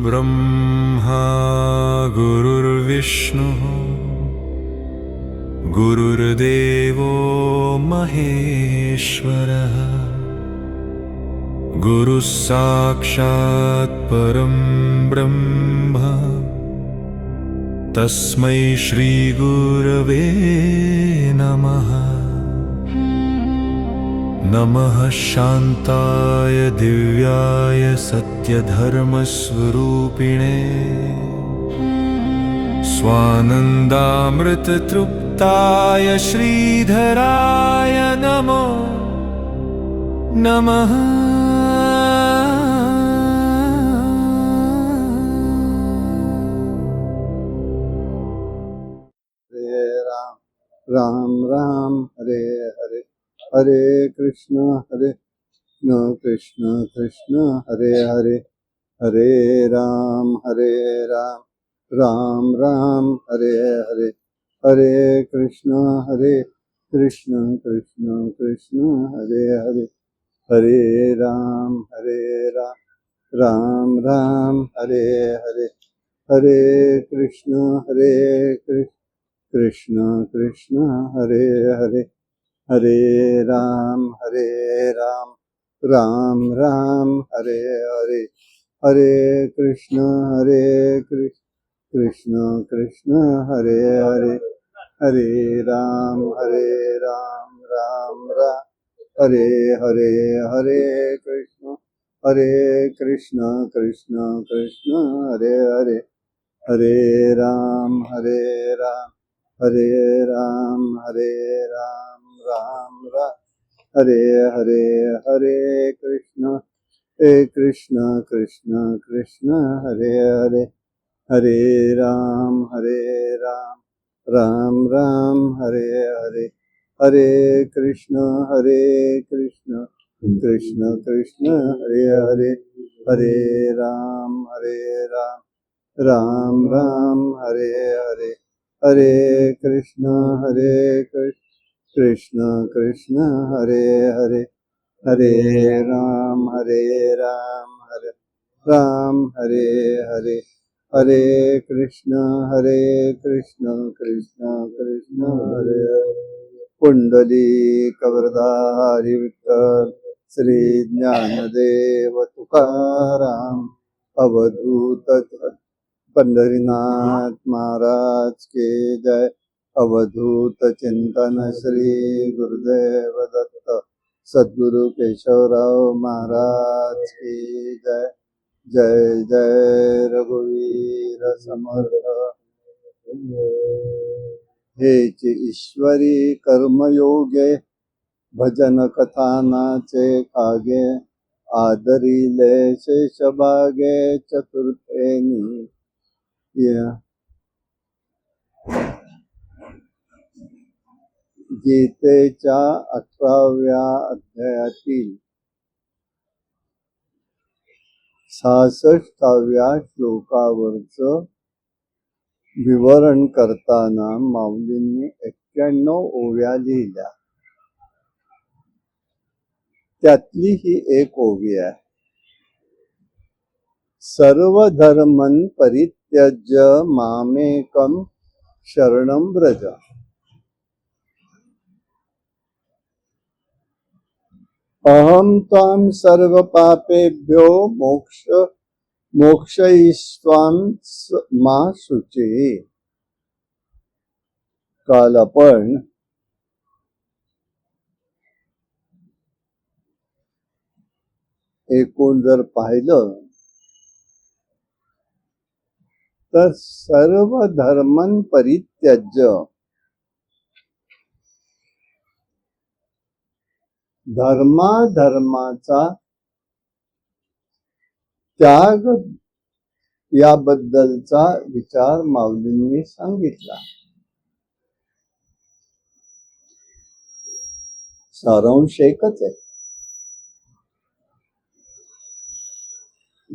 गुरुर्ब्रह्मा गुरुर्विष्णुः गुरुर्देवो महेश्वरः गुरुः साक्षात् परं ब्रह्म तस्मै श्री गुरवे नमः। नमः शान्ताय दिव्याय सत्यधर्मस्वरूपिणे स्वानन्दामृततृप्ताय श्रीधराय नमो नमः। हरे राम राम राम हरे हरे हरे कृष्ण कृष्ण कृष्ण हरे हरे हरे राम राम राम हरे हरे हरे कृष्ण कृष्ण कृष्ण हरे हरे हरे राम राम राम हरे हरे हरे कृष्ण कृष्ण कृष्ण हरे हरे हरे राम राम राम हरे हरे हरे कृष्ण कृष्ण कृष्ण हरे हरे हरे राम राम राम हरे हरे हरे कृष्ण कृष्ण कृष्ण हरे हरे हरे राम हरे राम राम राम हरे हरे हरे कृष्ण कृष्ण कृष्ण हरे हरे हरे राम राम राम हरे हरे हरे कृष्ण कृष्ण कृष्ण हरे हरे हरे राम राम राम हरे हरे हरे कृष्ण कृष्ण कृष्ण हरे हरे हरे राम राम हरे हरे हरे कृष्ण कृष्ण कृष्ण हरे हरे कुंडली कवरधारी विठ्ठल श्री ज्ञानदेव तुकाराम अवधूत पंढरीनाथ महाराज के जय। अवधूत चिंतन श्री गुरुदेव दत्त सद्गुरु केशवराव महाराज की जय। जय जय रघुवीर समर्थ। हेच ईश्वरी कर्मयोगे भजन कथानाचे कागे आदरिले शेषभागे चतुर्थेनी गीतेच्या 18व्या अध्यायातील 66व्या श्लोकावरचं विवरण करताना माऊलींनी 91 ओव्या लिहिल्या. त्यातली ही एक ओवी आहे. सर्व धर्मन परित्यज्य मामेकम शरणं व्रज. अहम त्वां सर्व पापेभ्यो मोक्षयिष्वाम मा शुचे. काल आपण एकूण जर पाहिलं तर सर्व धर्मन परित्यज्य, धर्माचा त्याग याबद्दलचा विचार माऊलींनी सांगितला. सारांश एकच आहे.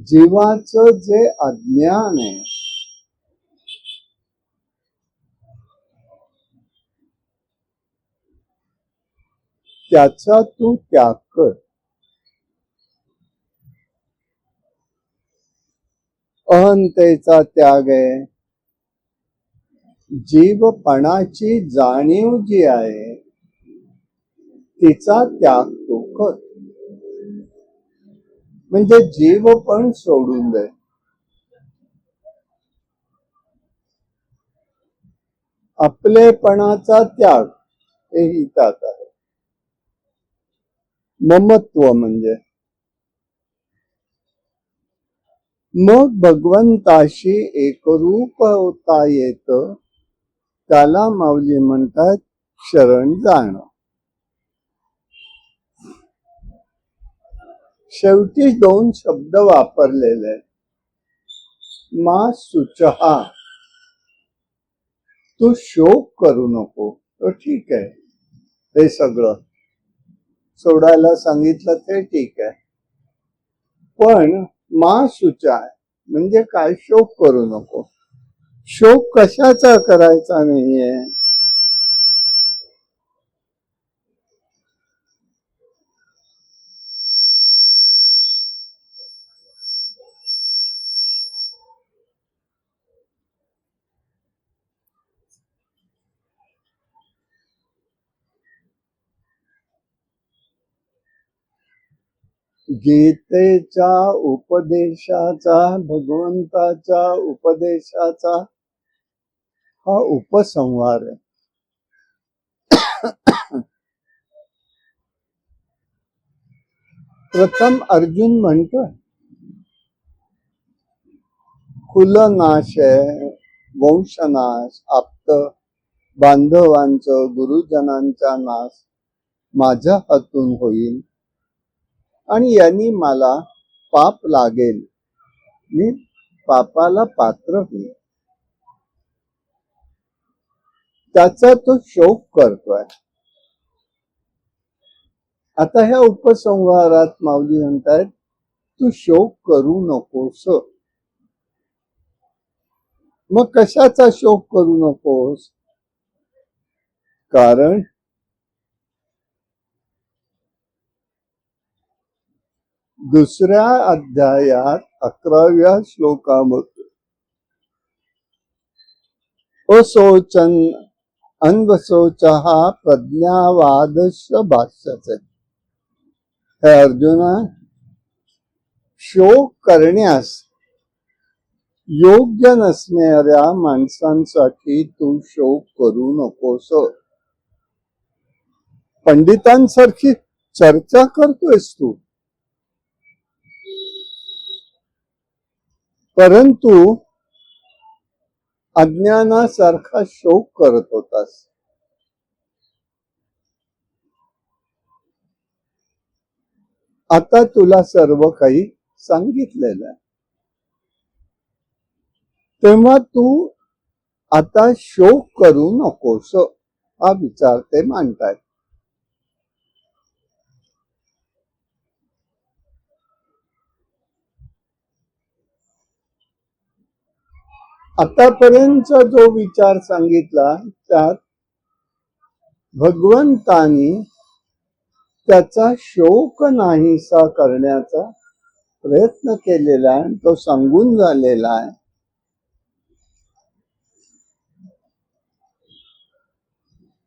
जीवाचं जे अज्ञान आहे त्याचा तू त्याग कर. अहंतेचा त्याग आहे, जीवपणाची जाणीव जी आहे तिचा त्याग तू कर. म्हणजे जीव पण सोडून दे. आपलेपणाचा त्याग हेही त्यात आहे. ममत्व म्हणजे मग भगवंताशी एकरूप होता येत, त्याला माऊली म्हणतात शरण जाणं. शेवटी दोन शब्द वापरलेले आहेत. मा सुचहा, तू शोक करू नको. तो ठीक आहे, हे सगळं सोडायला सांगितलं ते ठीक आहे, पण मा सुचा म्हणजे काय? शोक करू नको. शोक कशाचा करायचा नाहीये? गीतेच्या उपदेशाचा, भगवंताच्या उपदेशाचा हा उपसंहार आहे. प्रथम अर्जुन म्हणतोय कुलनाश आहे, वंशनाश, आप्त बांधवांचं, गुरुजनांचा नाश माझ्या हातून होईल आणि यांनी मला पाप लागेल, मी पापाला पात्र होईल. त्याचा तो शोक करतोय. आता ह्या उपसंहारात माऊली म्हणतायत तू शोक करू नकोस. मग कशाचा शोक करू नकोस? कारण दुसऱ्या अध्यायात 11व्या श्लोकामध्ये अशोचन अन्वशोचः प्रज्ञावादस्य भाष्याचे. हे अर्जुना, शोक करण्यास योग्य नसणाऱ्या माणसांसाठी तू शोक करू नकोस. पंडितांसारखी चर्चा करतोयस तू, परंतु अज्ञानासारखा शोक करत होतास. आता तुला सर्व काही सांगितलेलं आहे, तेव्हा तू आता शोक करू नकोस हा विचार ते मांडतायत. आतापर्यंतचा जो विचार सांगितला त्यात भगवंतानी त्याचा शोक नाहीसा करण्याचा प्रयत्न केलेला आहे, तो सांगून झालेला आहे.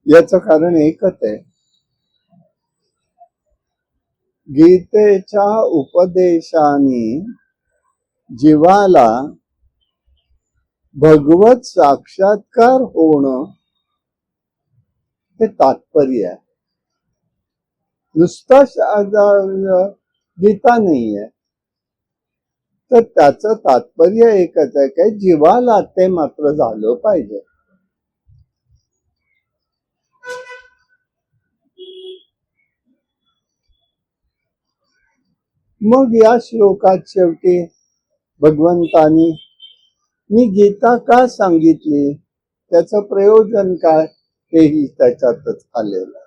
याचं कारण एकच आहे, गीतेच्या उपदेशाने जीवाला भगवत साक्षात्कार होणं हे तात्पर्य आहे. नुसता गीता नाहीये, तर त्याचं तात्पर्य एकच आहे की जीवाला ते मात्र झालं पाहिजे. मग या श्लोकात शेवटी भगवंतानी मी गीता का सांगितली, त्याचं प्रयोजन काय, हेही त्याच्यातच आलेलं.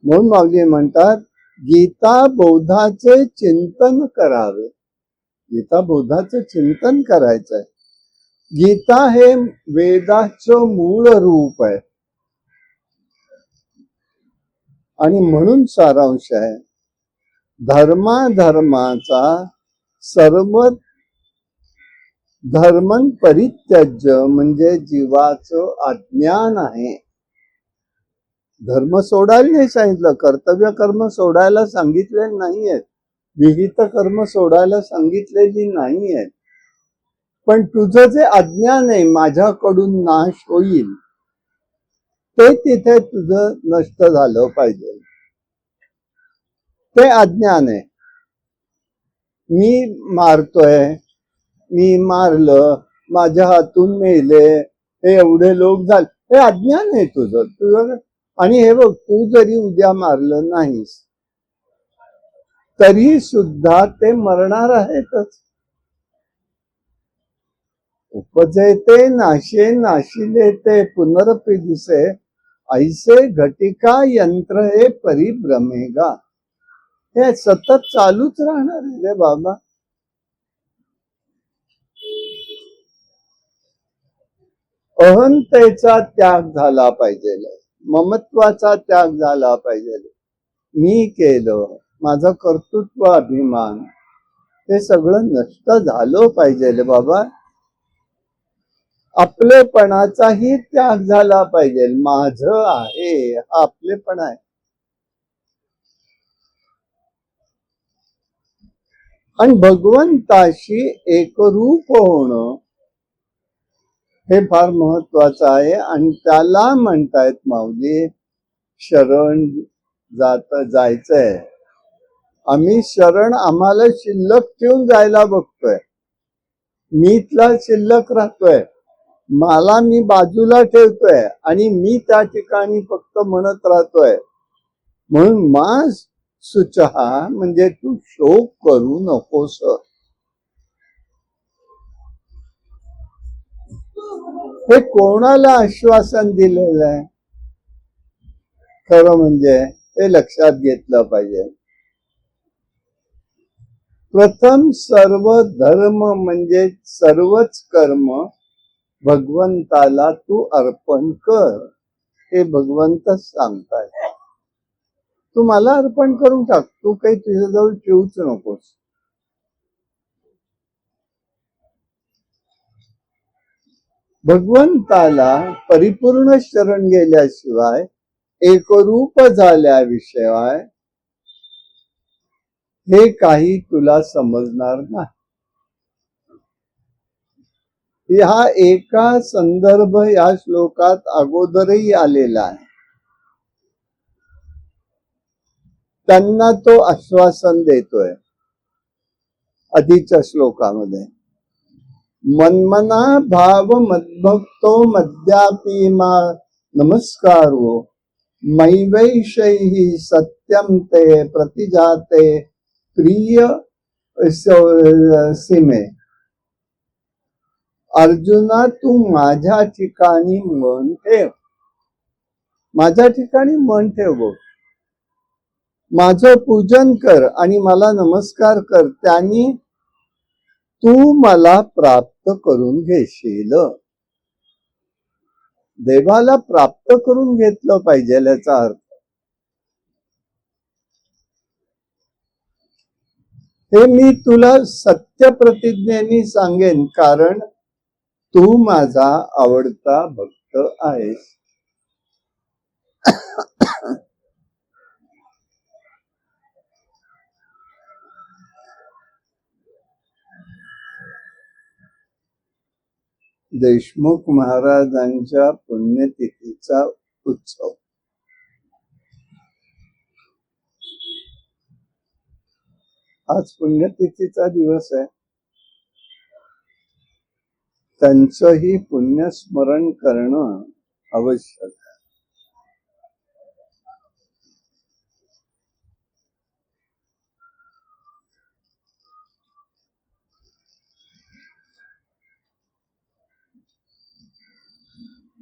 म्हणून माऊली म्हणतात गीता बोधाचे चिंतन करावे. गीता बोधाचे चिंतन करायचंय. गीता हे वेदाचं मूळ रूप आहे आणि म्हणून सारांश आहे, धर्माचा सर्व धर्मं परित्यज्य म्हणजे जीवाचं अज्ञान आहे. धर्म सोडायला नाही सांगितलं, कर्तव्य कर्म सोडायला सांगितले नाहीयेत, विहित कर्म सोडायला सांगितलेली नाहीयेत. पण तुझं जे अज्ञान आहे माझ्याकडून नाश होईल ते तिथे तुझं नष्ट झालं पाहिजे. ते अज्ञान आहे. मी मारतोय, मी मारलं, माझ्या हातून मेले, हे एवढे लोक झाले, हे अज्ञान आहे तुझं. आणि हे बघ, तू जरी उद्या मारलं नाहीस तरी सुद्धा ते मरणार आहेतच. उपजेते नाशे नाशिले ते पुनरपि दिसे, ऐसे घटिका यंत्र हे परिभ्रमेगा. हे सतत चालूच राहणार आहे रे बाबा. अहंतेचा त्याग झाला पाहिजे, ममत्वाचा त्याग झाला पाहिजे. मी केलं, माझं कर्तृत्व अभिमान हे सगळं नष्ट झालं पाहिजे बाबा. आपलेपणाचाही त्याग झाला पाहिजे. माझं आहे हा आपलेपण आहे. आणि भगवंताशी एकरूप होणं हे फार महत्वाचं आहे. आणि त्याला म्हणतायत माऊली शरण जायचंय. आम्ही शरण आम्हाला शिल्लक ठेवून जायला बघतोय. मीतला शिल्लक राहतोय, मला मी बाजूला ठेवतोय आणि मी त्या ठिकाणी फक्त म्हणत राहतोय. म्हणून मा शुचहा म्हणजे तू शोक करू नकोस. हे कोणाला आश्वासन दिलेलं आहे? खरं म्हणजे हे लक्षात घेतलं पाहिजे. प्रथम सर्व धर्म म्हणजे सर्वच कर्म भगवंताला तू अर्पण कर, हे भगवंतच सांगताय. तू मला अर्पण करून टाक, तू काही तुझ्याजवळ ठेवूच नकोस. भगवंताला परिपूर्ण शरण गेल्याशिवाय, एकरूप झाल्याशिवाय हे काही तुला समजणार नाही. हा एका संदर्भ या श्लोकात अगोदरही आलेला आहे. त्यांना तो आश्वासन देतोय आधीच्या श्लोकामध्ये. मन्मना भाव मद्भक्तो मद्यापि मा नमस्कारो मैवैषैहि सत्यम ते प्रतिजाते प्रिय सीमे. अर्जुना तू माझ्या ठिकाणी मन ठेव, माझ्या ठिकाणी मन ठेव बघ. माझं पूजन कर आणि मला नमस्कार कर, त्यांनी तू मला प्राप्त करून घेशील. देवाला प्राप्त करून घेतलं पाहिजे याचा अर्थ. हे मी तुला सत्य प्रतिज्ञेने सांगेन, कारण तू माझा आवडता भक्त आहेस. देशमुख महाराजांच्या पुण्यतिथीचा उत्सव. आज पुण्यतिथीचा दिवस आहे. त्यांचंही पुण्यस्मरण करणं आवश्यक आहे.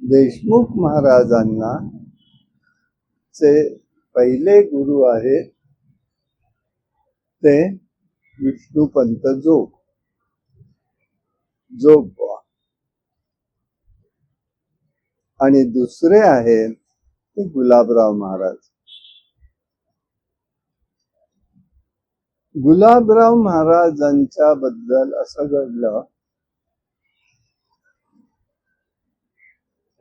देशमुख महाराजांना चे पहिले गुरु आहेत ते विष्णुपंत जोग आणि दुसरे आहेत ते गुलाबराव महाराज. गुलाबराव महाराजांच्या बद्दल असं घडलं,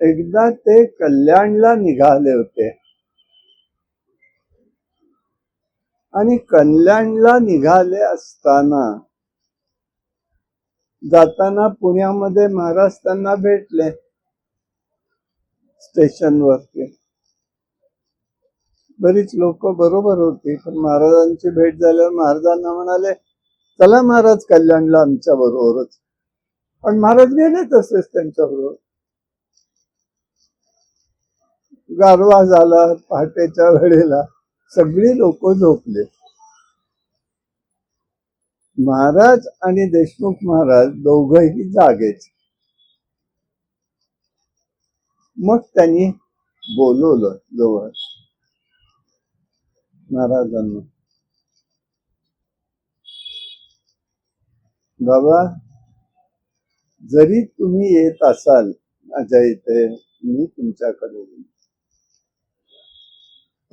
एकदा ते कल्याणला निघाले होते आणि कल्याणला निघाले असताना जाताना पुण्यामध्ये महाराज त्यांना भेटले स्टेशनवरती. बरीच लोक बरोबर होती, पण महाराजांची भेट झाल्यावर महाराजांना म्हणाले, चला महाराज कल्याणला आमच्या बरोबरच. पण महाराज गेले तसेच त्यांच्या बरोबर. गारवा झाला, पहाटेच्या वेळेला सगळी लोक झोपले. महाराज आणि देशमुख महाराज दोघही जागेच. मग त्यांनी बोलवलं जवळ महाराजांना, बाबा जरी तुम्ही येत असाल माझ्या इथे, मी तुमच्याकडे येईन,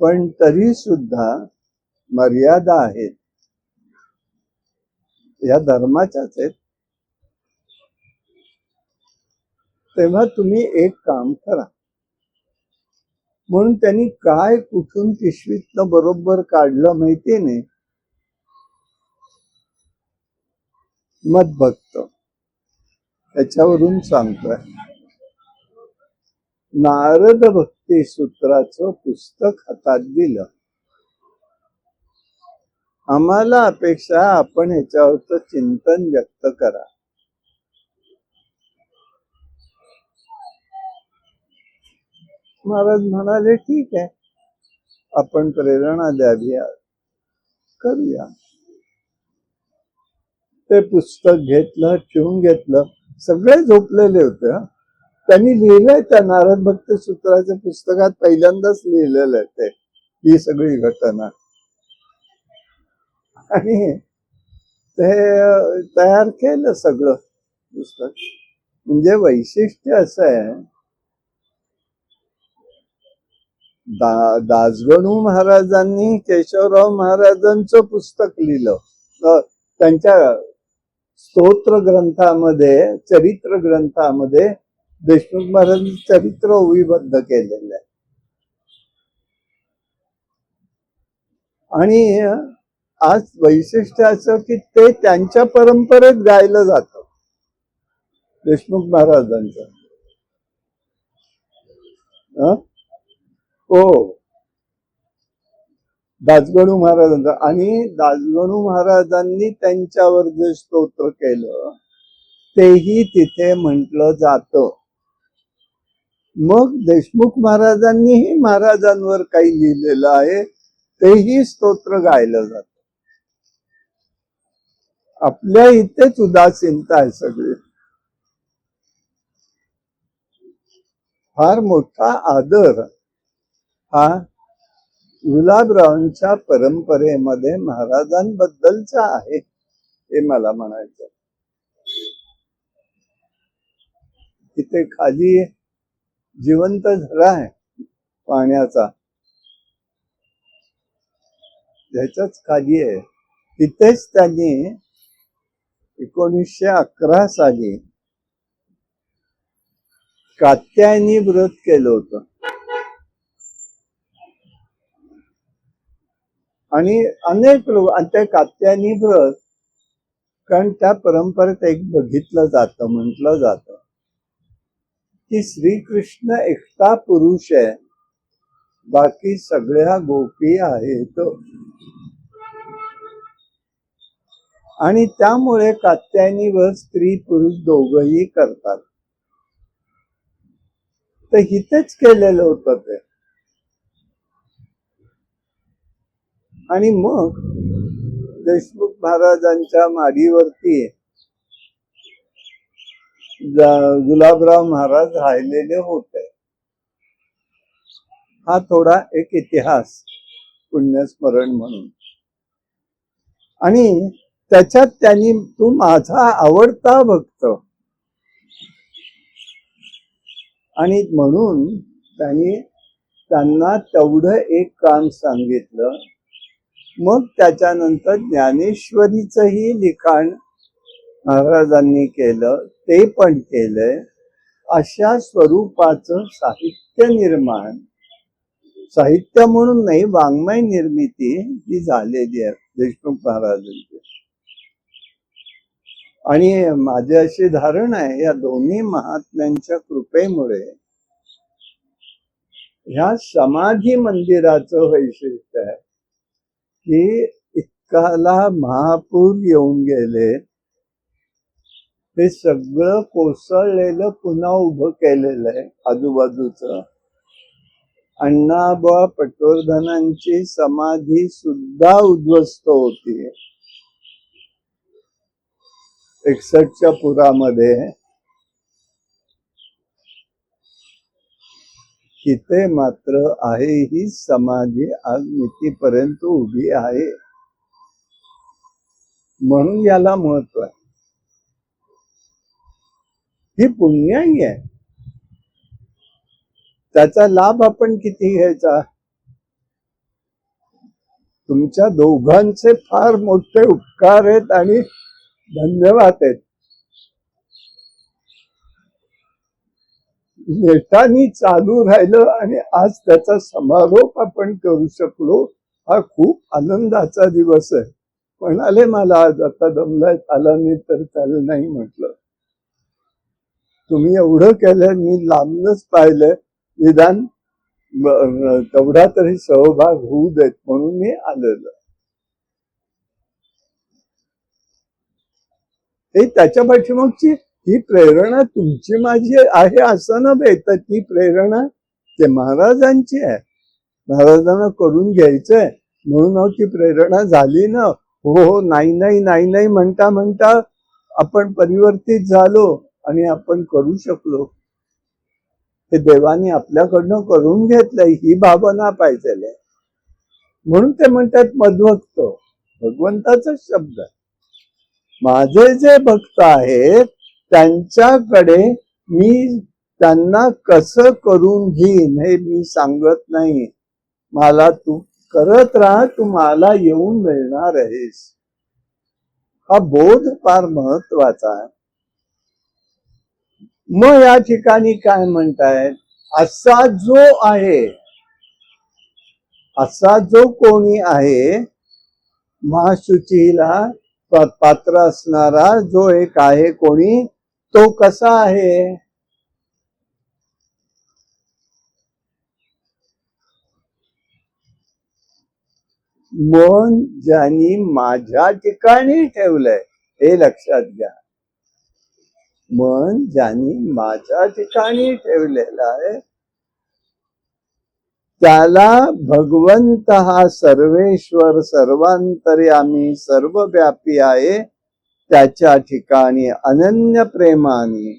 पण तरी सुद्धा मर्यादा आहेत, या धर्माच्याच आहेत. तेव्हा तुम्ही एक काम करा. म्हणून त्यांनी काय कुठून पिशवीतनं बरोबर काढलं माहितीये नाही, मदभक्त, त्याच्यावरून सांगतोय. नारद भक्ती सूत्राचं पुस्तक हातात दिलं. आम्हाला अपेक्षा आपण ह्याच्यावरचं चिंतन व्यक्त करा. महाराज म्हणाले, ठीक आहे, आपण प्रेरणा द्यावी, करूया. ते पुस्तक घेतलं, ठेवून घेतलं. सगळे झोपलेले होते. त्यांनी लिहिलंय त्या नारद भक्ती सूत्राच्या पुस्तकात, पहिल्यांदाच लिहिलेलं आहे ते, ही सगळी घटना. आणि ते तयार केलं सगळं पुस्तक. म्हणजे वैशिष्ट्य असं आहे, दासगणू महाराजांनी केशवराव महाराजांचं पुस्तक लिहिलं. त्यांच्या स्तोत्र ग्रंथामध्ये, चरित्र ग्रंथामध्ये देशमुख महाराजांचं चरित्र ओवीबद्ध केलेलं आहे. आणि आज वैशिष्ट्य असं की ते त्यांच्या परंपरेत गायलं जातं, देशमुख महाराजांचं. हो, दासगणू महाराजांचं. आणि दासगणू महाराजांनी त्यांच्यावर जे स्तोत्र केलं तेही तिथे म्हटलं जातं. मग देशमुख महाराजांनीही महाराजांवर काही लिहिलेलं आहे, तेही स्तोत्र गायलं जातं. आपल्या इथेच उदासीनता आहे सगळी. फार मोठा आदर हा गुलाबरावांच्या परंपरेमध्ये महाराजांबद्दलचा आहे, हे मला म्हणायचं. तिथे खाली जिवंत झरा आहे पाण्याचा, त्याच्याच खाली आहे. तिथेच त्यांनी 1911 साली कात्यायनी व्रत केलं होतं. आणि अनेक लोक, आणि ते कात्यायनी व्रत, कारण त्या परंपरेत एक बघितलं जातं, म्हटलं जातं की श्रीकृष्ण एकटा पुरुष आहे, बाकी सगळ्या गोपी आहेत. आणि त्यामुळे कात्यायनी व्रत स्त्री पुरुष दोघही करतात. तर हितेच केलेलं होतं ते. आणि मग देशमुख महाराजांच्या माडीवरती गुलाबराव महाराज राहिलेले होते. हा थोडा एक इतिहास, पुण्यस्मरण म्हणून. आणि त्याच्यात त्यांनी, तू माझा आवडता भक्त, आणि म्हणून त्यांनी त्यांना तेवढं एक काम सांगितलं मग त्याच्यानंतर ज्ञानेश्वरीचंही लिखाण महाराजांनी केलं, ते पण केलंय. अशा स्वरूपाचं साहित्य निर्माण, साहित्य म्हणून नाही, वाङ्मय निर्मिती ही झालेली आहे देशमुख महाराजांची. आणि माझी अशी धारणा आहे, या दोन्ही महात्म्यांच्या कृपेमुळे ह्या समाधी मंदिराचं वैशिष्ट्य आहे की इतकाला महापूर येऊन गेले, हे सगळं कोसळलेलं पुन्हा उभं केलेलं आहे आजूबाजूचं. अण्णाबा पटवर्धनांची समाधी सुद्धा उद्ध्वस्त होती 61च्या पुरामध्ये. तिथे मात्र आहे ही समाधी आज मितीपर्यंत उभी आहे, म्हणून याला महत्व आहे. ही पुण्याई आहे, त्याचा लाभ आपण किती घ्यायचा. तुमच्या दोघांचे फार मोठे उपकार आहेत आणि धन्यवाद आहेत. नेटानी चालू राहिलं आणि आज त्याचा समारोप आपण करू शकलो, हा खूप आनंदाचा दिवस आहे. म्हणाले मला आज आता दमलाय, आला नाही तर चालेल. नाही म्हटलं, तुम्ही एवढं केलं, मी लांबनच पाहिलंय, निदान तेवढा तरी सहभाग होऊ देत म्हणून मी आलेलो. हे त्याच्या पाठीमागची ही प्रेरणा तुमची माझी आहे असं नव्हे, तर ती प्रेरणा ते महाराजांची आहे. महाराजांना करून घ्यायचंय म्हणून ती प्रेरणा झाली ना. हो नाही नाही नाही नाही म्हणता म्हणता आपण परिवर्तित झालो आणि आपण करू शकलो. हे देवाने आपल्याकडनं करून घेतलंय, ही भावना पाहिजे. म्हणून ते म्हणतात मध्वक्त, भगवंताचा शब्द. माझे जे भक्त आहेत त्यांच्याकडे मी त्यांना कसं करून घेईन हे मी सांगत नाही. मला तू करत राहा, तू मला येऊन मिळणार आहेस. हा बोध फार महत्वाचा आहे. मग या ठिकाणी काय म्हणतायत, असा जो आहे, असा जो कोणी आहे, महाशुचीला पात्र असणारा जो एक आहे कोणी, तो कसा आहे. मन ज्यांनी माझ्या ठिकाणी ठेवलंय, हे लक्षात घ्या. मन ज्यांनी माझ्या ठिकाणी ठेवलेलं आहे त्याला भगवंत हा सर्वेश्वर, सर्वांतर्यामी, सर्वव्यापी आहे. त्याच्या ठिकाणी अनन्य प्रेमाने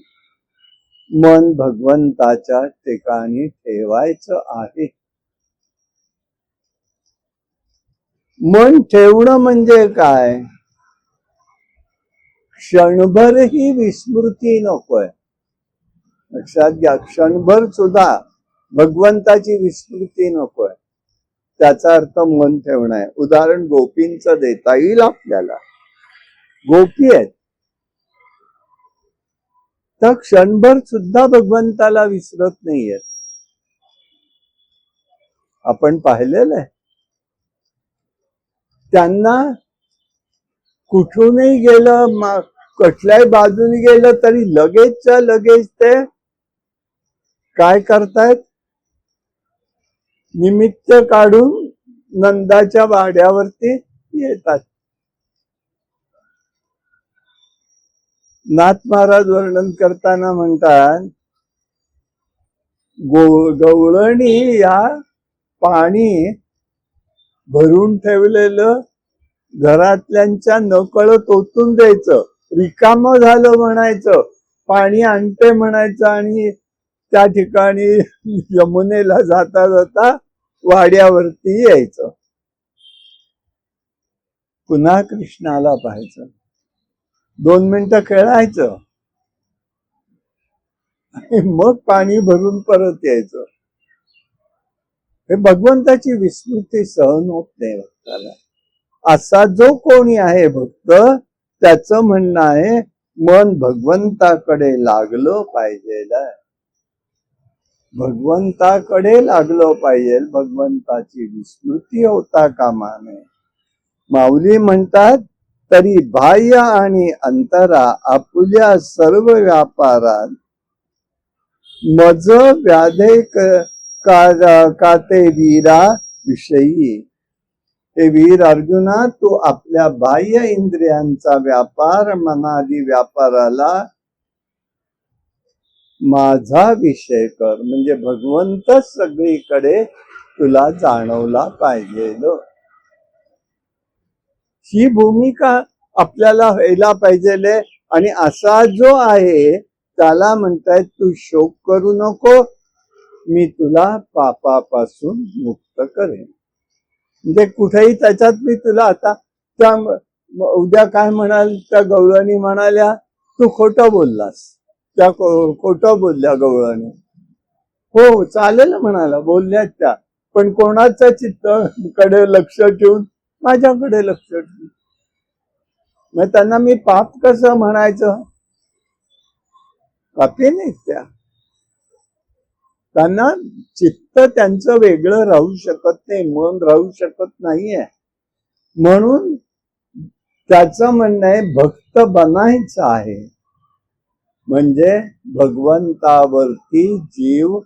मन भगवंताच्या ठिकाणी ठेवायचं आहे. मन ठेवणं म्हणजे काय, क्षणभरही विस्मृती नकोय. लक्षात घ्या, क्षणभर सुद्धा भगवंताची विस्मृती नकोय. त्याचा अर्थ मन ठेवणं आहे. उदाहरण गोपींचं देता येईल आपल्याला. गोपी आहेत तर क्षणभर सुद्धा भगवंताला विसरत नाहीयेत. आपण पाहिलेलं आहे. त्यांना कुठूनही गेलं, कुठल्याही बाजूने गेलं तरी लगेचच्या लगेच ते काय करतायत, निमित्त काढून नंदाच्या वाड्यावरती येतात. नाथ महाराज वर्णन करताना म्हणतात, गवळणी या पाणी भरून ठेवलेलं घरातल्यांच्या नकळत ओतून द्यायचं, रिकामं झालं म्हणायचं, पाणी आणते म्हणायचं आणि त्या ठिकाणी यमुनेला जाता जाता वाड्यावरती यायचं. पुन्हा कृष्णाला पाहायचं, 2 मिनिटं खेळायचं आणि मग पाणी भरून परत यायचं. हे भगवंताची विस्मृती सहन होत नाही भक्ताला. असा जो कोणी आहे भक्त, त्याचं म्हणणं आहे मन भगवंताकडे लागलं पाहिजे, भगवंताकडे लागलं पाहिजे, भगवंताची विस्मृती होता कामा नये. माऊली म्हणतात, तरी बाह्य आणि अंतरा आपुल्या सर्व व्यापारात मज व्याधे काते वीरा विषयी. हे वीर अर्जुना, तू आपल्या बाह्य इंद्रियांचा व्यापार, मनादी व्यापाराला माझा विषय कर. म्हणजे भगवंत सगळीकडे तुला जाणवला पाहिजे. ही भूमिका आपल्याला व्हायला पाहिजे. आणि असा जो आहे त्याला म्हणतायत, तू शोक करू नको, मी तुला पापापासून मुक्त करेन. म्हणजे कुठेही त्याच्यात मी तुला आता त्या उद्या काय म्हणाल, त्या गवळणी म्हणाल्या तू खोटं बोललास, त्या खोटं बोलल्या गवळणी. हो चालेल म्हणाला, बोलल्यात त्या, पण कोणाचं चित्त कडे लक्ष ठेवून, माझ्याकडे लक्ष ठेवून. मग त्यांना मी पाप कसं म्हणायचं? पापी नाहीत त्या. त्यांना चित्त त्यांचं वेगळं राहू शकत नाही, मन राहू शकत नाहीये. म्हणून त्याचं म्हणणं आहे भक्त बनायचं आहे. म्हणजे भगवंतावरती जीव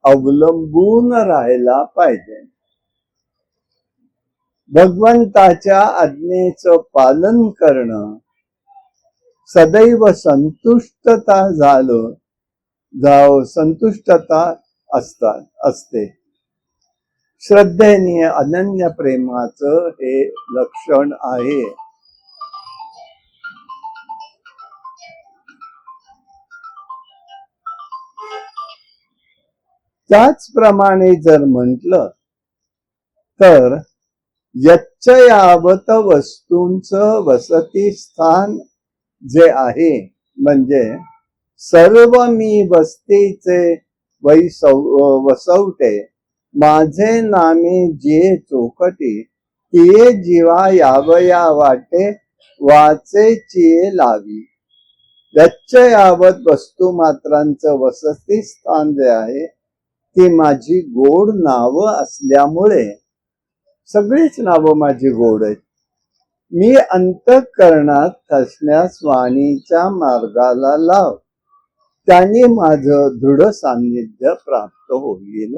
अवलंबून राहायला पाहिजे. भगवंताच्या आज्ञेचं पालन करणं, सदैव संतुष्टता संतुष्टता असते. श्रद्धेने अनन्य प्रेमाचं हे लक्षण आहे. त्याचप्रमाणे जर म्हटलं तर यच्चयावत वस्तूंचं वसती स्थान जे आहे, म्हणजे सर्व मी वस्तीचे वसवटे, माझे नामे जे चोखटी, तिये जीवा यावया वाटे, वाचे चिये लावी. यच्चयावत वस्तू मात्रांचं वसती स्थान जे आहे, ती माझी गोड नावं असल्यामुळे, सगळीच नावं माझी गोड आहेत. मी अंतःकरणात असण्यास वाणीच्या मार्गाला लाव, त्याने माझं दृढ सान्निध्य प्राप्त होईल.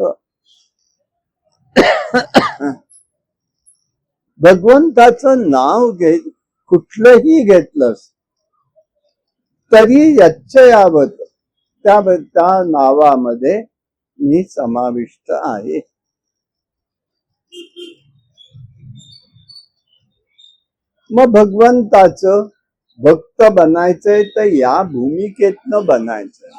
भगवंताचं नाव कुठलंही घेतलंस तरी यच्चयावत त्या नावामध्ये मी समाविष्ट आहे. मग भगवंताचं भक्त बनायचंय तर या भूमिकेतनं बनायचंय.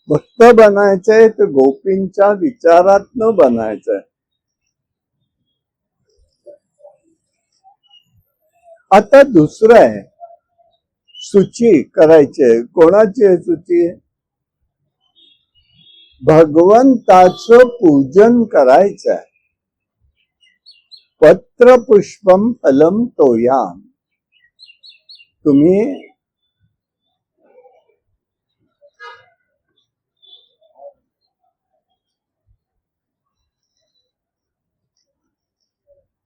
भक्त बनायचंय तर गोपींच्या विचारातनं बनायचंय. आता दुसरं आहे, सूची करायची. कोणाची आहे सूची? भगवंताचं पूजन करायचंय. पत्र पुष्पम फलम तोयाम. तुम्ही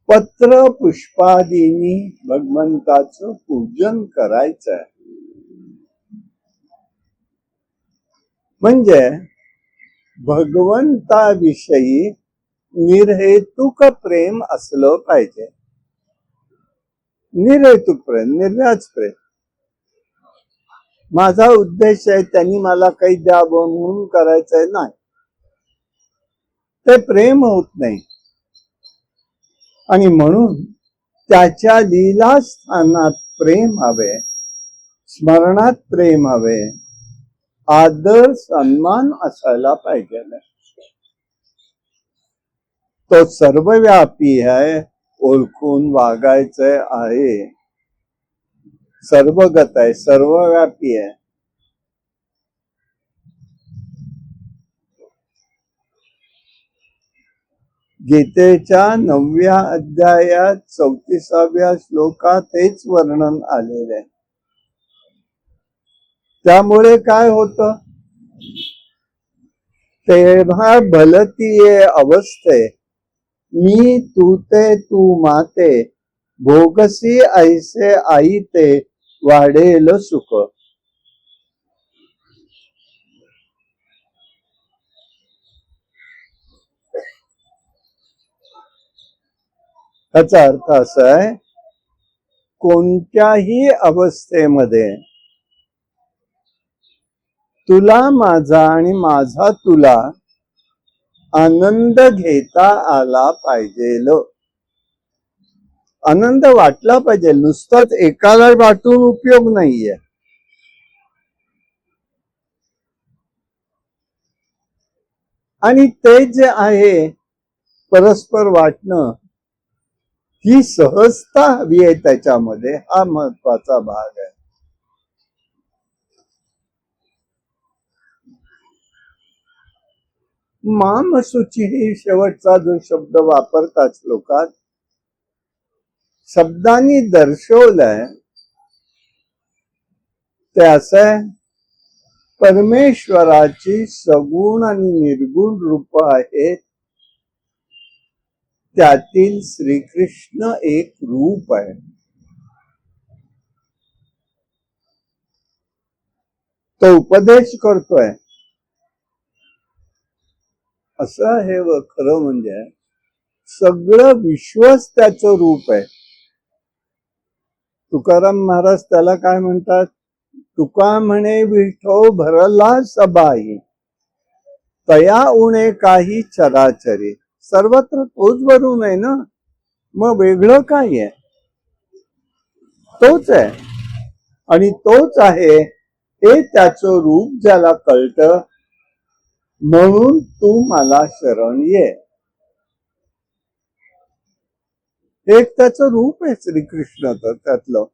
पत्र पुष्पादीनी भगवंताचं पूजन करायचंय. म्हणजे भगवंताविषयी निर्हेतुक प्रेम असलं पाहिजे. निर्हेतुक प्रेम, निर्व्याज प्रेम. माझा उद्देश आहे त्यांनी मला काही द्यावं म्हणून करायचंय, नाही. ते प्रेम होत नाही. आणि म्हणून त्याच्या लीला स्थानात प्रेम हवे, स्मरणात प्रेम हवे, आदर सन्मान असायला पाहिजे. तो सर्वव्यापी आहे, ओळखून वागायचं आहे. सर्वगत आहे, सर्वव्यापी आहे. गीतेच्या 9व्या अध्यायात 34व्या श्लोकात हेच वर्णन आलेलं आहे. त्यामुळे काय होतं, तेव्हा भलती ये अवस्थे मी तू ते तू माते भोगसी ऐसे आई ते वाढेल सुख. याचा अर्थ असा आहे, कोणत्याही अवस्थेमध्ये तुला माझा आणि माझा तुला आनंद घेता आला पाहिजेल. आनंद वाटला पाहिजे, नुसताच एकाला वाटून उपयोग नाहीये. आणि ते जे आहे परस्पर वाटणं, ही सहजता हवी आहे त्याच्यामध्ये, हा महत्वाचा भाग आहे. मामसुची ही शेवटचा जो शब्द वापरतात लोकात, शब्दांनी दर्शवलंय ते असं आहे, परमेश्वराची सगुण आणि निर्गुण रूप आहेत, त्यातील श्रीकृष्ण एक रूप आहे. तो उपदेश करतोय असं हे खरं म्हणजे सगळं विश्वच त्याचं रूप आहे. तुकाराम महाराज त्याला काय म्हणतात, तुका म्हणे विठो भरला सबाई तया उणे काही चराचरी. सर्वत्र तोच भरून आहे ना, मग वेगळं काय आहे, तोच आहे. आणि तोच आहे हे त्याचं रूप ज्याला कळतं, म्हणून तू मला शरण ये. एक त्याचं रूप आहे श्रीकृष्ण त्यातलं.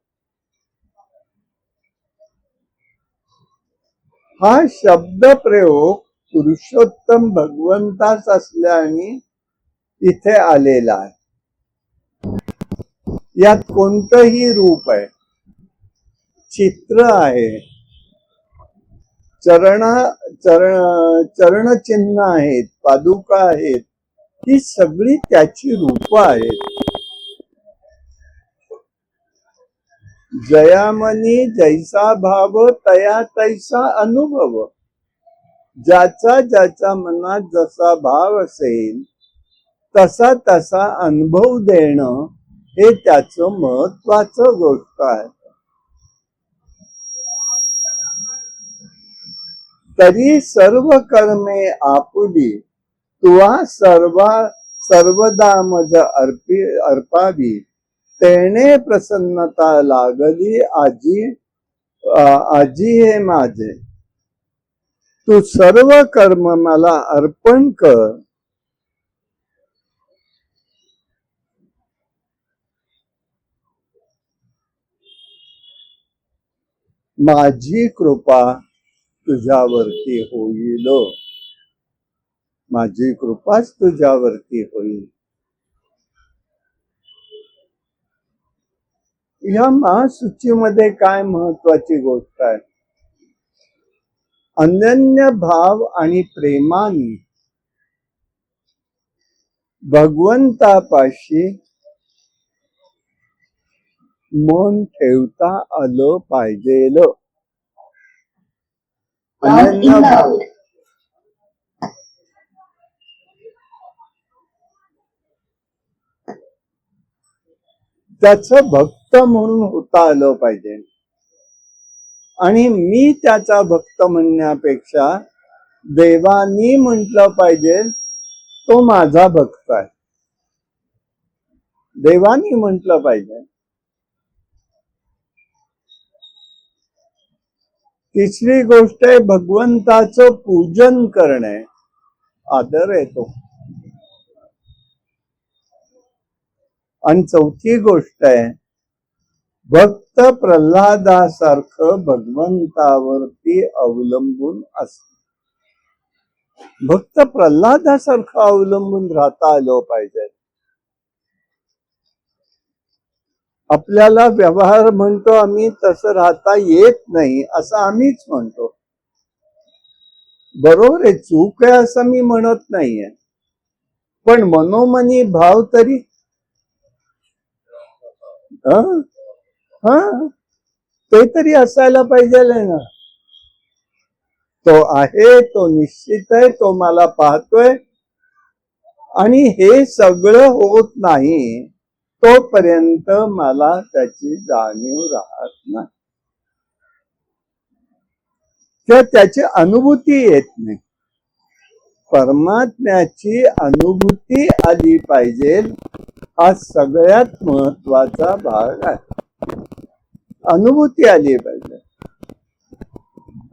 हा शब्द प्रयोग पुरुषोत्तम भगवंताच असल्याने इथे आलेला आहे. यात कोणतंही रूप आहे, चित्र आहे, चरणचिन्ह आहेत, पादुका आहेत, ही सगळी त्याची रूप आहेत. जयामनी जैसा भाव तया तैसा अनुभव. ज्याचा ज्याच्या मनात जसा भाव असेल तसा तसा अनुभव देणं हे त्याचं महत्वाचं गोष्ट आहे. तरी सर्व कर्मे आपुली तुवा सर्वदा मज अर्पावी तेने प्रसन्नता लागली आजी हे माझे. तू सर्व कर्म मला अर्पण कर, माझी कृपा तुझ्यावरती होईल. माझी कृपाच तुझ्यावरती होईल. या महासूचीमध्ये काय महत्वाची गोष्ट आहे, अनन्य भाव आणि प्रेमाने भगवंतापाशी मन ठेवता आलं पाहिजेल. अनन्य भाव, त्याचं भक्त म्हणून होता आलं पाहिजे. आणि मी त्याचा भक्त म्हणण्यापेक्षा देवानी म्हटलं पाहिजे तो माझा भक्त आहे, देवानी म्हटलं पाहिजे. तिसरी गोष्ट आहे भगवंताचं पूजन करणे, आदर येतो. आणि चौथी गोष्ट आहे भक्त प्रल्हादासारखं भगवंतावरती अवलंबून असत. भक्त प्रल्हादासारखं अवलंबून राहता आलं पाहिजे. आपल्याला व्यवहार म्हणतो आम्ही तसं राहता येत नाही असं आम्हीच म्हणतो. बरोबर आहे, चूक आहे असं मी म्हणत नाहीये, पण मनोमनी भाव तरी ते तरी असायला पाहिजे ना. तो आहे, तो निश्चित आहे, तो मला पाहतोय, आणि हे सगळं होत नाही तोपर्यंत मला त्याची जाणीव राहत नाही किंवा त्याची अनुभूती येत नाही. परमात्म्याची अनुभूती आली पाहिजे, हा सगळ्यात महत्वाचा भाग आहे. अनुभूती आली पाहिजे.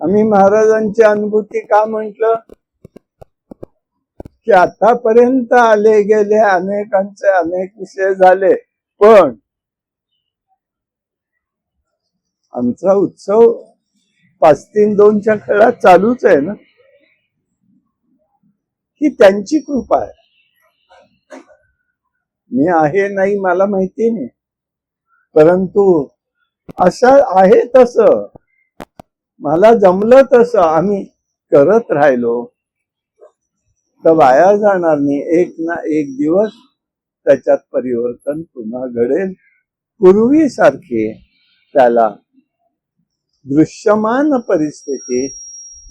आम्ही महाराजांची अनुभूती का म्हटलं की आतापर्यंत आले गेले अनेकांचे अनेक विषय झाले, पण आमचा उत्सव 5-3-2च्या खेळात चालूच आहे ना. ही त्यांची कृपा आहे. मी आहे नाही मला माहिती नाही, परंतु असं आहे तसं मला जमलं तसं आम्ही करत राहिलो तर वाया जाणार नाही. एक ना एक दिवस त्याच्यात परिवर्तन पुन्हा घडेल. पूर्वीसारखी त्याला दृश्यमान परिस्थिती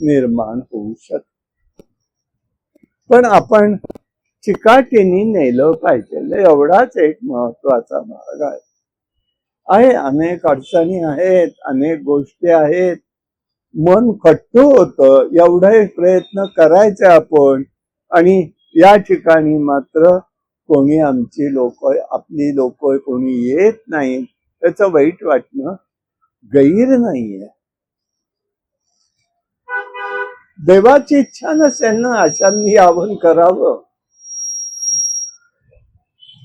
निर्माण होऊ शकते. पण आपण चिकाटीने नेलं पाहिजे, एवढाच एक महत्वाचा भाग आहे. अनेक अडचणी आहेत, अनेक गोष्टी आहेत, मन खट्टू होतं, एवढे प्रयत्न करायचे आपण, आणि या ठिकाणी मात्र कोणी आमची लोक आपली लोक कोणी येत नाही, त्याचं वाईट वाटणं गैर नाहीये. देवाची इच्छा नसेल ना अशांनी आवाहन करावं,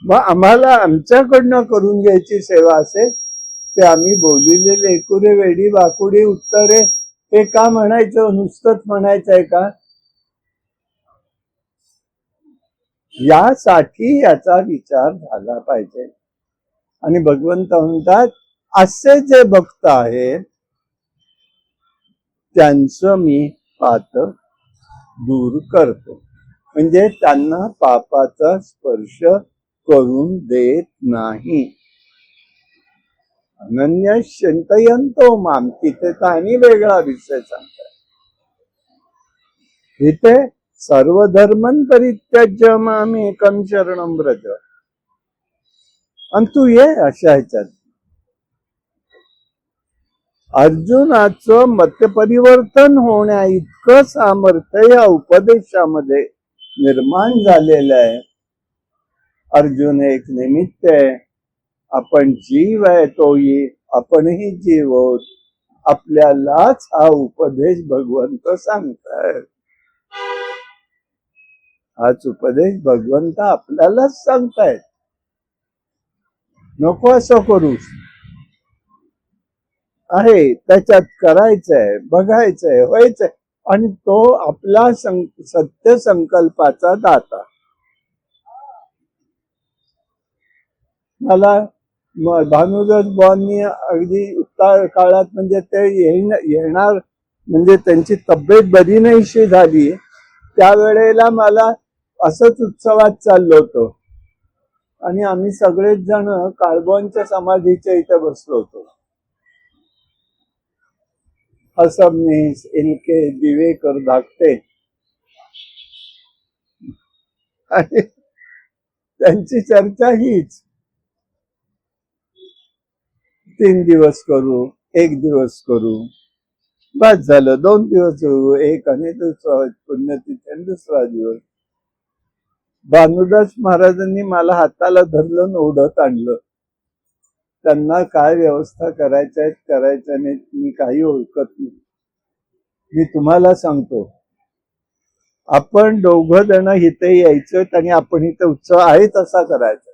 मग आम्हाला आमच्याकडनं करून घ्यायची सेवा असेल ते आम्ही बोलिलेले एकुरे वेडी वाकुडी उत्तरे हे का म्हणायचं, नुसतंच म्हणायचंय का? यासाठी याचा विचार झाला पाहिजे. आणि भगवंत म्हणतात असे जे भक्त आहेत त्यांचं मी पाप दूर करतो, म्हणजे त्यांना पापाचा स्पर्श करून देत नाही. अनन्य चिंतयन्तो माम, तिथे तर आणि वेगळा विषय सांगतात. इथे सर्व धर्मन परित्यज्य माम एकम शरणम व्रज, आणि तू ये अशा ह्याच्यात. अर्जुनाचं मतपरिवर्तन होण्या इतकं सामर्थ्य या उपदेशामध्ये निर्माण झालेलं आहे. अर्जुन एक निमित्त आहे, आपण जीव आहे तोही आपणही जीव आहोत. आपल्यालाच हा उपदेश भगवंत सांगतायत. हाच उपदेश भगवंत आपल्यालाच सांगतायत. नको असं करूस, आहे त्याच्यात करायचंय, बघायचंय, व्हायचंय, आणि तो आपला सत्य संकल्पाचा दाता. मला भानुदास बुवांनी अगदी उत्तर काळात, म्हणजे ते येणार, म्हणजे त्यांची तब्येत बरी नाहीशी झाली, त्यावेळेला मला असंच उत्सवात चाललो होतो, आणि आम्ही सगळेच जण काळबोनच्या समाधीच्या इथे बसलो होतो. असमनीस इनके दिवे कर धाकटे, आणि त्यांची चर्चा हीच, 3 दिवस करू, 1 दिवस करू, बस झालं. 2 दिवस करू, एक आणि दुसरा पुण्यतिथी आणि दुसरा दिवस. भानुदास महाराजांनी मला हाताला धरलं, ओढत आणलं. त्यांना काय व्यवस्था करायच्या आहेत, करायच्या नाहीत, मी काही ओळखत नाही. मी तुम्हाला सांगतो, आपण 2 जण इथे यायचं आणि आपण इथे उत्सव आहे तसा करायचा.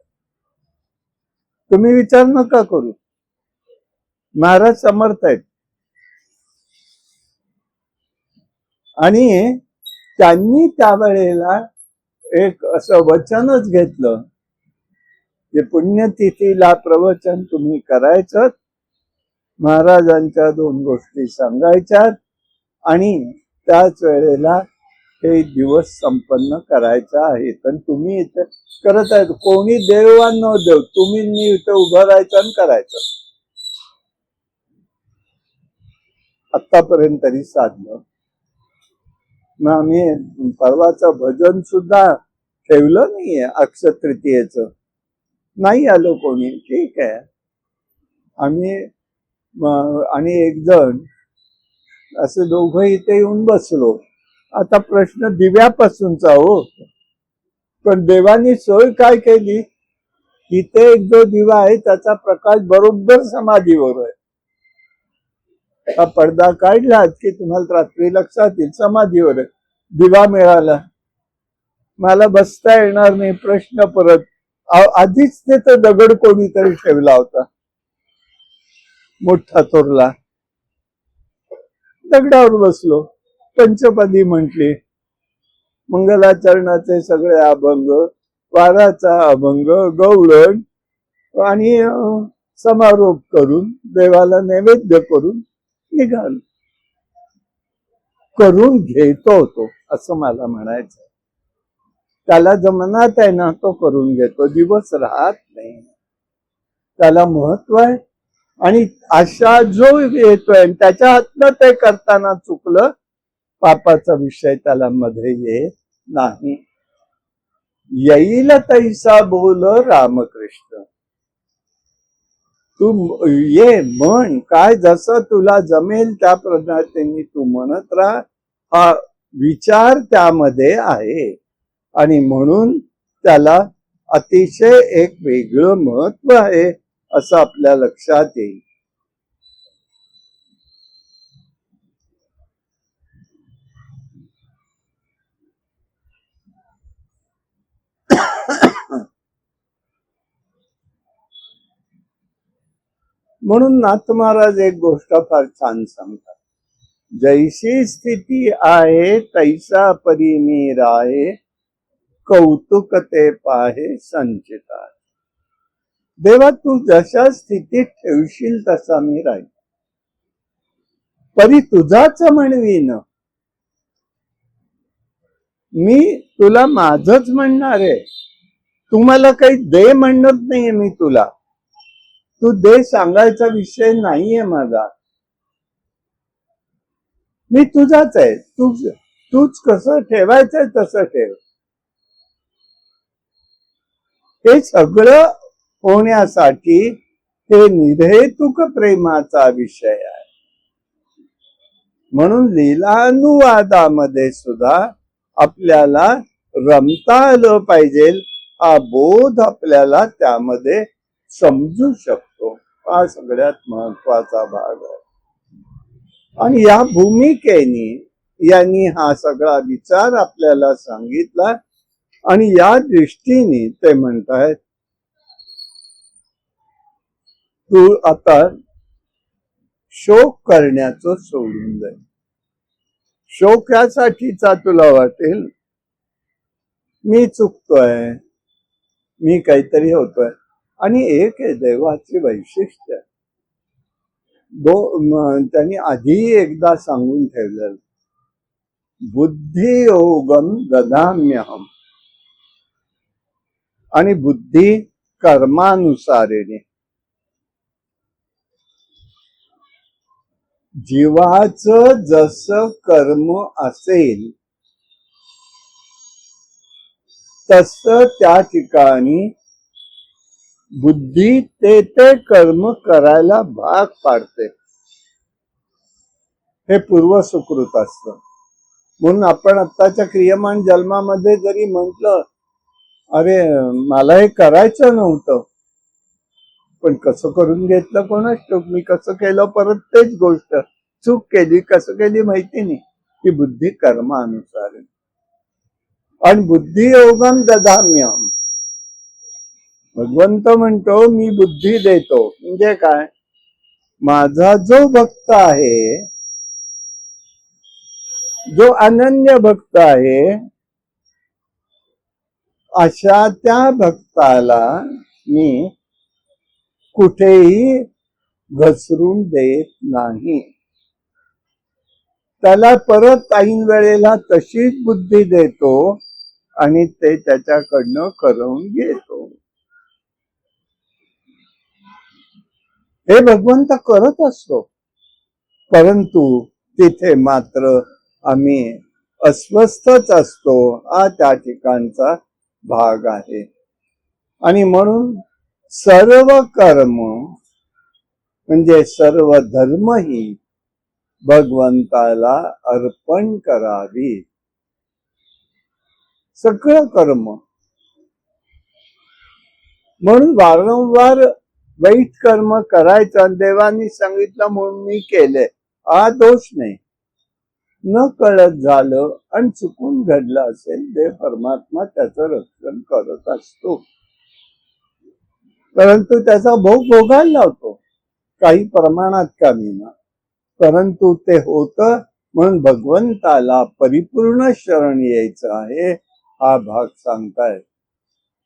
तुम्ही विचार नका करू, महाराज समर्थ आहेत. आणि त्यांनी त्यावेळेला एक असं वचनच घेतलं की पुण्यतिथीला प्रवचन तुम्ही करायचं, महाराजांच्या 2 गोष्टी सांगायच्यात आणि त्याच वेळेला हे दिवस संपन्न करायचा आहे. तर तुम्ही इथे करत आहेत, कोणी देव वा न देव, तुम्ही मी इथे उभं राहायचं आणि करायचं. आतापर्यंत तरी साधलं. मग आम्ही परवाचं भजन सुद्धा ठेवलं नाहीये, अक्षय तृतीयेचं. नाही आलो कोणी, ठीक आहे. आम्ही आणि एक जण असे दोघं इथे येऊन बसलो. आता प्रश्न दिव्यापासूनचा हो, पण देवानी सोय काय केली, इथे एक जो दिवा आहे त्याचा प्रकाश बरोबर समाधीवर आहे. हा पडदा काढला की तुम्हाला रात्री लक्षात येईल समाधीवर आहे. दिवा मिळाला, मला बसता येणार नाही. प्रश्न परत, आधीच तिथे दगड कोणीतरी ठेवला होता मोठा थोरला. दगडावर बसलो, पंचपदी म्हटली, मंगलाचरणाचे सगळे अभंग, वाराचा अभंग, गवळण आणि समारोप करून देवाला नैवेद्य करून निघालो. करून घेतो तो, असं मला म्हणायचं. त्याला जमनात आहे ना, तो करून घेतो, दिवस राहत नाही. त्याला महत्व आहे. आणि अशा जो येतोय त्याच्या हातनं ते करताना चुकलं, पापाचा विषय त्याला मध्ये येत नाही. येईल तैसा बोल रामकृष्ण. तू ये म्हण, काय जसं तुला जमेल त्या पद्धतीने तू म्हणत राहा. हा विचार त्यामध्ये आहे आणि म्हणून त्याला अतिशय एक वेगळं महत्व आहे असं आपल्या लक्षात येईल. म्हणून नाथ महाराज एक गोष्ट फार छान सांगतात, जैसी स्थिती आहे तैसा परी मी राहे, कौतुक ते पाहे संचिता. देवा तू जशा स्थितीत ठेवशील तसा मी राहील, परी तुझाच म्हणवीन. मी तुला माझच म्हणणार आहे, तू मला काही दे म्हणत नाहीये. मी तुला, तू दे सांगायचा विषय नाहीये माझा. मी तुझाच आहे, तूच कसं ठेवायचंय तसं ठेव. हे सगळं होण्यासाठी हे निर्हेतुक प्रेमाचा विषय आहे. म्हणून लीलानुवादामध्ये सुद्धा आपल्याला रमता आलं पाहिजे, हा बोध आपल्याला त्यामध्ये समजू शकतो. हा सगळ्यात महत्वाचा भाग आहे. आणि या भूमिकेने यांनी हा सगळा विचार आपल्याला सांगितला आणि या दृष्टीने ते म्हणतायत, तू आता शोक करण्याचं सोडून दे. शोक यासाठीचा तुला वाटेल मी चुकतोय, मी काहीतरी होतोय. आणि एक आहे देवाची वैशिष्ट्य, त्यांनी आधी एकदा सांगून ठेवलेलं, बुद्धी योगम ददाम्यहम. आणि बुद्धी कर्मानुसारेने. जीवाचं जसं कर्म असेल तसं त्या ठिकाणी बुद्धी ते कर्म करायला भाग पाडते. हे पूर्वसुकृत असतं. म्हणून आपण आत्ताच्या क्रियमान जन्मामध्ये जरी म्हटलं, अरे मला हे करायचं नव्हतं, पण कसं करून घेतलं कोणाच ठाऊक, मी कसं केलं, परत तेच गोष्ट चूक केली, कसं केली माहिती नाही. की बुद्धी कर्मानुसार. आणि बुद्धी योगम ददाम्यहम. भगवंत म्हणतो मी बुद्धी देतो. म्हणजे काय, माझा जो भक्त आहे जो अनन्य भक्त आहे अशा त्या भक्ताला मी कुठेही घसरून देत नाही. त्याला परत ऐन वेळेला तशीच बुद्धी देतो आणि ते त्याच्याकडनं करवून घेतो. हे भगवंत करत असतो, परंतु तिथे मात्र आम्ही अस्वस्थच असतो, हा त्या ठिकाणचा भाग आहे. आणि म्हणून सर्व कर्म म्हणजे सर्व धर्म ही भगवंताला अर्पण करावी. सगळं कर्म. म्हणून वारंवार वाईट कर्म करायचं देवानी सांगितलं म्हणून मी केले, हा दोष नाही. न कळत झालं आणि चुकून घडलं असेल, देव परमात्मा त्याचं रक्षण करत असतो, परंतु त्याचा भोग भोगायला लावतो, काही प्रमाणात कमी ना. परंतु ते होतं म्हणून भगवंताला परिपूर्ण शरण यायचं आहे, हा भाग सांगतायत.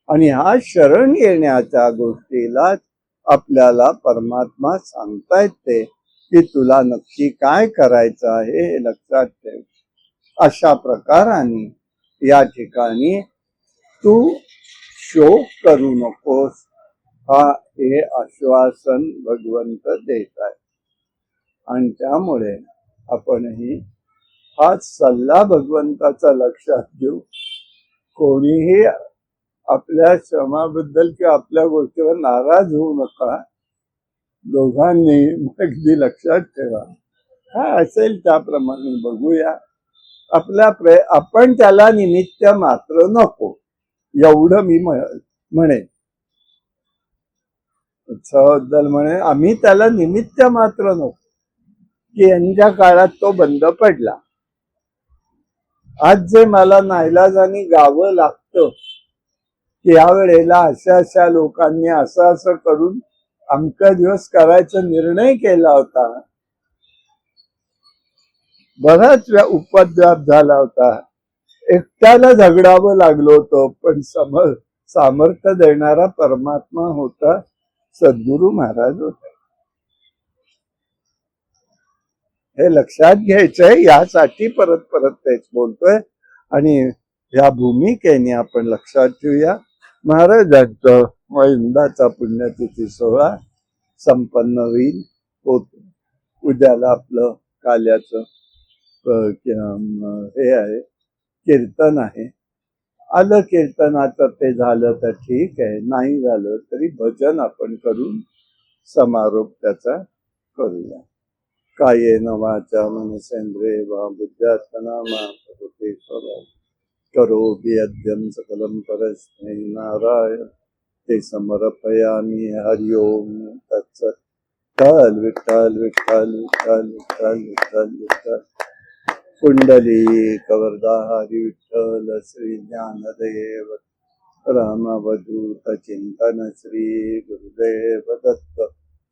आणि हा शरण येण्याच्या गोष्टीला आपल्याला परमात्मा सांगतायत ते की तुला नक्की काय करायचं आहे हे लक्षात ठेव. अशा प्रकाराने या ठिकाणी तू शोक करू नकोस, हा हे आश्वासन भगवंत देत आहे. आणि त्यामुळे आपणही हाच सल्ला भगवंताचा लक्षात घेऊ. कोणीही आपल्या श्रमाबद्दल किंवा आपल्या गोष्टीवर नाराज होऊ नका. दोघांनी अगदी लक्षात ठेवा, काय असेल त्याप्रमाणे बघूया. आपण त्याला निमित्त मात्र नको, एवढं मी म्हणेन. उत्सवाबद्दल म्हणे आम्ही त्याला निमित्त मात्र नको, की यांच्या काळात तो बंद पडला. आज जे मला नाईलाजाने गावं लागतं की या वेळेला अशा अशा लोकांनी असं असं करून अमका दिवस करायचा निर्णय केला होता, बराच उपद्व्याप झाला होता, एकट्याला झगडावं लागलो होतं, पण सामर्थ्य देणारा परमात्मा होता, सद्गुरु महाराज होते. हे लक्षात घ्यायचंय, यासाठी परत परत तेच बोलतोय. आणि या भूमिकेने आपण लक्षात ठेवूया. महाराजांचं यंदाचा पुण्यतिथी सोहळा संपन्न होईल. उद्याला आपलं काल्याचं हे आहे, कीर्तन आहे. आलं कीर्तनाचं ते झालं तर ठीक आहे, नाही झालं तरी भजन आपण करून समारोप त्याचा करूया. कायेन वाचा मनसेंद्रिये वा बुद्ध्यात्मना मा प्रकृती स्वभाव करोमि यद्यं सकलं परस्मै नारायण ते समर्पयामि. हरि ओम तत्सत्. विठ्ठल विठ्ठल विठ्ठल विठ्ठल विठ्ठल विठ्ठल विठ्ठल. कुंडली कवरदा हरि विठ्ठल. श्री ज्ञानदेव रामावधूत चिंतन श्री गुरुदेव दत्त.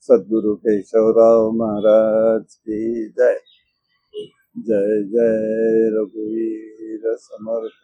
सद्गुरु केशवराव महाराज की जय. जय जय रघुवीर समर्थ.